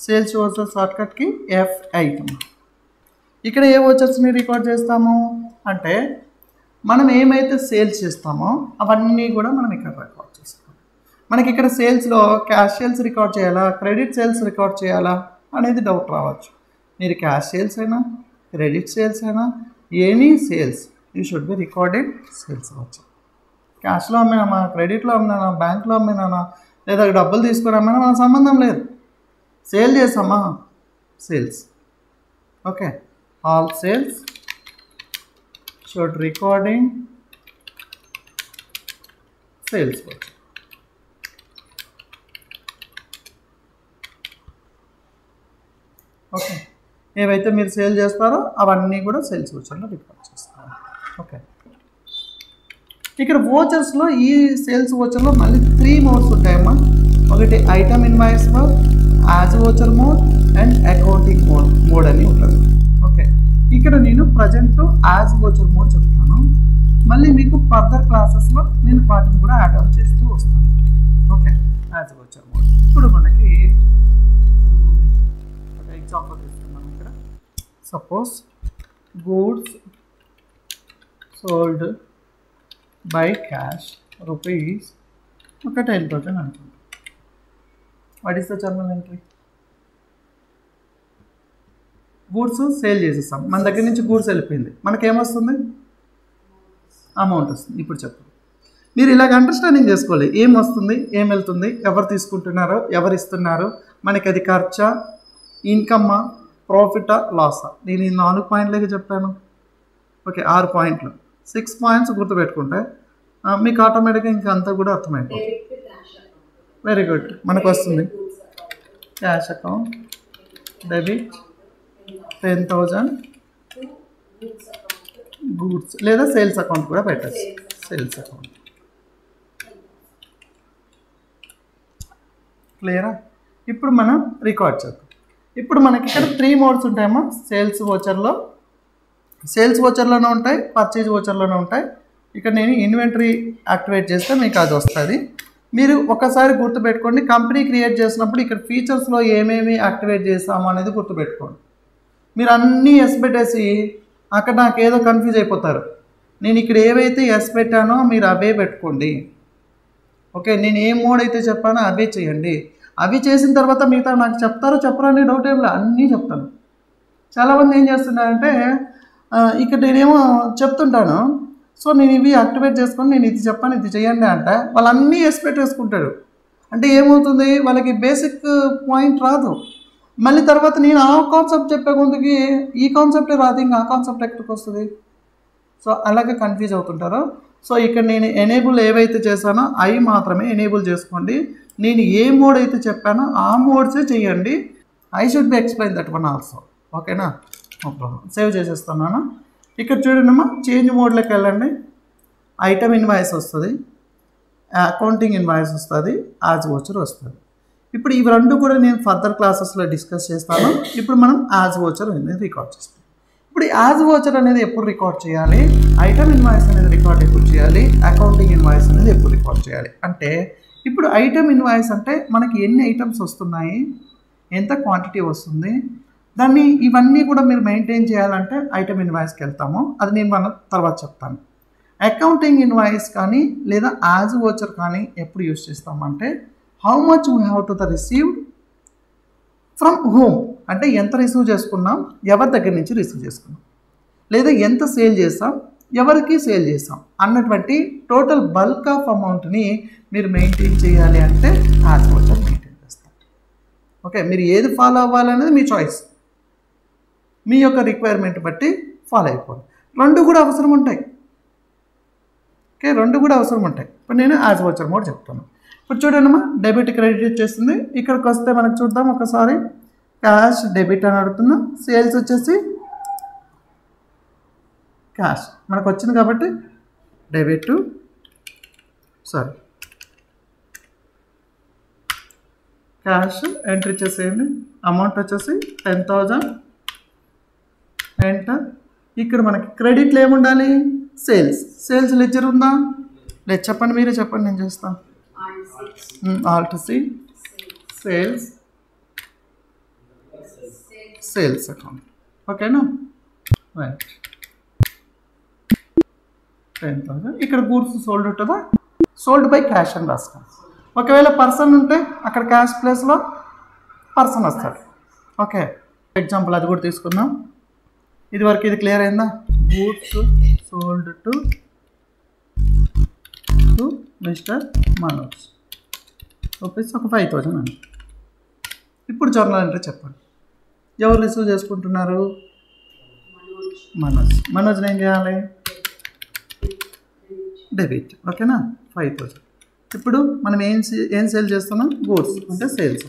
Sales voucher షార్ట్కట్కి F8. ఇక్కడ ఏ వోచర్స్ని record చేస్తాము అంటే మనం ఏమైతే సేల్స్ చేస్తామో అవన్నీ కూడా మనం ఇక్కడ రికార్డ్ చేస్తాం. మనకి ఇక్కడ సేల్స్లో క్యాష్ సేల్స్ రికార్డ్ చేయాలా, క్రెడిట్ సేల్స్ రికార్డ్ చేయాలా అనేది డౌట్ రావచ్చు. మీరు క్యాష్ సేల్స్ అయినా క్రెడిట్ సేల్స్ అయినా any sales you should be recorded sales అవ్వచ్చు. క్యాష్లో అమ్మినామా, క్రెడిట్లో అమ్మినానా, బ్యాంక్లో అమ్మినానా, లేదా డబ్బులు తీసుకుని అమ్మినా మన సంబంధం లేదు. సేల్ చేసామా sales. Okay, all sales should recording sales voucher. Okay, ఏవైతే మీరు సేల్ చేస్తారో అవన్నీ కూడా సేల్స్ వోచర్లో రికార్డ్ చేస్తారు. ఓకే, ఇక్కడ వోచర్స్లో ఈ సేల్స్ వోచర్లో మళ్ళీ 3 మోడ్స్ ఉంటాయమ్మా. ఒకటి item invoice mode, as voucher mode and accounting mode అని ఉంటుంది. ఓకే, ఇక్కడ నేను ప్రజెంట్ యాజ్ వోచర్ మోడ్ చెప్తాను. మళ్ళీ మీకు ఫర్దర్ క్లాసెస్లో నేను వాటిని కూడా యాడ్ ఆన్ చేస్తూ వస్తాను. Okay, as voucher mode. ఇప్పుడు మనకి ఎగ్జాంపుల్ తీసుకున్నాం. ఇక్కడ suppose goods sold by cash rupees ఒక 10,000 అనుకుంటాం. What is the journal entry? Goods sale చేసేస్తాం, మన దగ్గర నుంచి గూడ్స్ వెళ్ళిపోయింది, మనకేమొస్తుంది? అమౌంట్ వస్తుంది. ఇప్పుడు చెప్పండి, మీరు ఇలాగ అండర్స్టాండింగ్ చేసుకోవాలి. ఏం వస్తుంది, ఏం వెళ్తుంది, ఎవరు తీసుకుంటున్నారో, ఎవరు ఇస్తున్నారు, మనకి అది ఖర్చా, ఇన్కమ్మా, ప్రాఫిటా, లాసా. నేను ఈ 4 పాయింట్లకి చెప్పాను. ఓకే, 6 పాయింట్లు, 6 పాయింట్స్ గుర్తుపెట్టుకుంటే మీకు ఆటోమేటిక్గా ఇంకా అంతా కూడా అర్థమైపోతుంది. Very good. మనకు వస్తుంది క్యాష్ అకౌంట్ డెబిట్ 10,000 గూడ్స్, లేదా సేల్స్ అకౌంట్ కూడా పెట్టచ్చు. సేల్స్ అకౌంట్ క్లియరా? ఇప్పుడు మనం రికార్డ్ చేద్దాం. ఇప్పుడు మనకి ఇక్కడ 3 మోడ్స్ ఉంటాయమ్మా. సేల్స్ వోచర్లోనే ఉంటాయి, పర్చేజ్ వోచర్లోనే ఉంటాయి. ఇక్కడ నేను ఇన్వెంటరీ యాక్టివేట్ చేస్తే మీకు అది వస్తుంది. మీరు ఒకసారి గుర్తుపెట్టుకోండి, కంపెనీ క్రియేట్ చేసినప్పుడు ఇక్కడ ఫీచర్స్లో ఏమేమి యాక్టివేట్ చేస్తాము అనేది గుర్తుపెట్టుకోండి. మీరు అన్నీ ఎస్ పెట్టేసి అక్కడ నాకు ఏదో కన్ఫ్యూజ్ అయిపోతారు. నేను ఇక్కడ ఏవైతే ఎస్ పెట్టానో మీరు అవే పెట్టుకోండి. ఓకే, నేను ఏ మోడ్ అయితే చెప్పానో అవే చేయండి. అవి చేసిన తర్వాత మిగతా నాకు చెప్తారో చెప్పరా అని డౌట్ ఏం లేదు, అన్నీ చెప్తాను. చాలామంది ఏం చేస్తున్నారంటే ఇక్కడ నేనేమో చెప్తుంటాను, సో నేను ఇవి యాక్టివేట్ చేసుకొని నేను ఇది చెప్పాను, ఇది చేయండి అంటే వాళ్ళు అన్నీ ఎస్ పెట్టేసుకుంటాడు. అంటే ఏమవుతుంది, వాళ్ళకి బేసిక్ పాయింట్ రాదు. మళ్ళీ తర్వాత నేను ఆ కాన్సెప్ట్ చెప్పే కొంతకి ఈ కాన్సెప్టే రాదు, ఇంకా ఆ కాన్సెప్ట్ ఎక్కడికి వస్తుంది. సో అలాగే కన్ఫ్యూజ్ అవుతుంటారు. సో ఇక్కడ నేను ఎనేబుల్ ఏవైతే చేశానో అవి మాత్రమే ఎనేబుల్ చేసుకోండి. నేను ఏ మోడ్ అయితే చెప్పానో ఆ మోడ్సే చేయండి. I should be explain that one also. ఓకేనా? No problem. సేవ్ చేసేస్తున్నాను. ఇక్కడ చూడండి అమ్మా, చేంజ్ మోడ్లోకి వెళ్ళండి. ఐటమ్ ఇన్వాయిస్ వస్తుంది, అకౌంటింగ్ ఇన్వాయిస్ వస్తుంది, యాజ్ వోచర్ వస్తుంది. ఇప్పుడు ఇవి రెండు కూడా నేను ఫర్దర్ క్లాసెస్లో డిస్కస్ చేస్తాను. ఇప్పుడు మనం యాజ్ వోచర్ అనేది రికార్డ్ చేస్తాం. ఇప్పుడు యాజ్ వోచర్ అనేది ఎప్పుడు రికార్డ్ చేయాలి, ఐటమ్ ఇన్వాయిస్ అనేది రికార్డ్ ఎప్పుడు చేయాలి, అకౌంటింగ్ ఇన్వాయిస్ అనేది ఎప్పుడు రికార్డ్ చేయాలి అంటే, ఇప్పుడు ఐటమ్ ఇన్వాయిస్ అంటే మనకి ఎన్ని ఐటమ్స్ వస్తున్నాయి, ఎంత క్వాంటిటీ వస్తుంది, దాన్ని ఇవన్నీ కూడా మీరు మెయింటైన్ చేయాలంటే ఐటమ్ ఇన్వాయిస్కి వెళ్తాము. అది నేను మన తర్వాత చెప్తాను. అకౌంటింగ్ ఇన్వాయిస్ కానీ లేదా యాజ్ వోచర్ కానీ ఎప్పుడు యూజ్ చేస్తామంటే, how much we have to the received from home అంటే ఎంత రిసీవ్ చేసుకున్నాం, ఎవరి దగ్గర నుంచి రిసీవ్ చేసుకున్నాం, లేదా ఎంత సేల్ చేస్తాం, ఎవరికి సేల్ చేస్తాం అన్నటువంటి టోటల్ బల్క్ ఆఫ్ అమౌంట్ని మీరు మెయింటైన్ చేయాలి అంటే యాజ్ వోచర్ మెయింటైన్ చేస్తాం. ఓకే, మీరు ఏది ఫాలో అవ్వాలనేది మీ చాయిస్, మీ యొక్క రిక్వైర్మెంట్ బట్టి ఫాలో అయిపోండి. రెండు కూడా అవసరం ఉంటాయి. ఓకే, రెండు కూడా అవసరం ఉంటాయి. ఇప్పుడు నేను యాజ్ వోచర్ మోడ్ చెప్తాను. ఇప్పుడు చూడండి అమ్మా, డెబిట్ క్రెడిట్ వచ్చేస్తుంది. ఇక్కడికి వస్తే మనకు చూద్దాం ఒకసారి. క్యాష్ డెబిట్ అని అడుగుతున్నా, సేల్స్ వచ్చేసి క్యాష్ మనకు వచ్చింది కాబట్టి డెబిట్ క్యాష్ ఎంట్రీ చేసేయండి. అమౌంట్ వచ్చేసి 10,000 ఎంటర్. ఇక్కడ మనకి క్రెడిట్లో ఏముండాలి, సేల్స్ లెడ్జర్ ఉందా లేదు చెప్పండి, మీరే చెప్పండి, నేను చేస్తాను. Alt C sales sales account. ఓకేనా, రైట్. 10,000 ఇక్కడ గూడ్స్ సోల్డ్ ఉంటుందా, సోల్డ్ బై క్యాష్ అని రాస్తాం. ఒకవేళ పర్సన్ ఉంటే అక్కడ క్యాష్ ప్లేస్లో పర్సన్ వస్తాడు. ఓకే, ఎగ్జాంపుల్ అది కూడా తీసుకుందాం. ఇదివరకు ఇది క్లియర్ అయిందా, goods sold to mister Manoj rupees ఒక 5,000 అండి. ఇప్పుడు జర్నల్ ఎంట్రీ చెప్పండి. ఎవరు రిసీవ్ చేసుకుంటున్నారు, మనోజ్. మనోజ్ని ఏం చేయాలి, డెబిట్. ఓకేనా, 5,000. ఇప్పుడు మనం ఏం సేల్ చేస్తున్నాం, గూడ్స్ అంటే సేల్స్.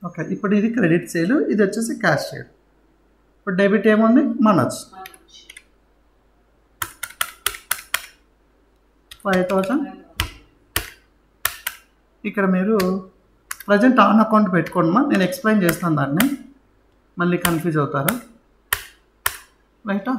ఓకే, ఇప్పుడు ఇది క్రెడిట్ సేల్, ఇది వచ్చేసి క్యాష్ సేల్. ఇప్పుడు డెబిట్ ఏముంది, మనోజ్ 5,000. ఇక్కడ మీరు ప్రజెంట్ ఆన్ అకౌంట్ పెట్టుకోండి. నేను ఎక్స్ప్లెయిన్ చేస్తాను దాన్ని, మళ్ళీ కన్ఫ్యూజ్ అవుతారా, రైటా.